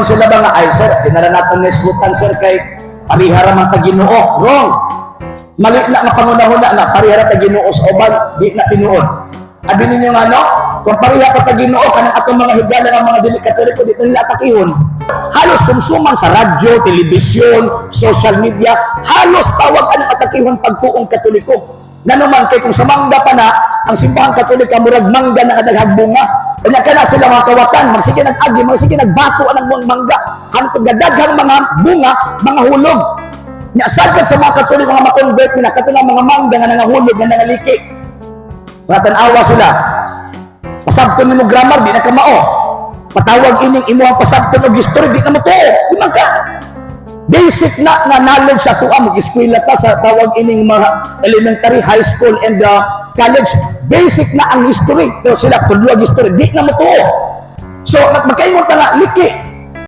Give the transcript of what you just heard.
Sila ba nga, ay sir, pinala natin nesbutan sir kay parihara man Ginoo. Wrong. Mali na nga pangunahuna nga parihara ta Ginoo sa uban, di na tinuod. Abi ninyo nga no, kung parihara ta Ginoo kanang atong mga higala ng mga dili Katoliko dito nila atakihon. Halos sumsuman sa radyo, telebisyon, social media, halos tawag ang atakihon pagtuong Katoliko. Nanuman kay kung sa mangga pa na ang simbahang Katolika murag mangga na kadaghang bunga. Kanya ka na sila mga kawatan, magsige nag-agi, magsige nagbato ang mga mangga. Hantod gadaghang mga bunga, mga hulog. Nya sagad sa mga Katoliko nga ma-convert nila katong mga mangga nga nangahulog nga nangaliki. Tanawa sila. Pasabton nimo grammar di na ka mao. Patawag ining imong pasabton og history di na mo tuo. Di man ka. Basic na knowledge sa tuwa mag-eskwela ta sa tawag ining mga elementary, high school, and college. Basic na ang history. Pero sila tudluag history, di na mo tuo. So, magkaingon ta nga, liki.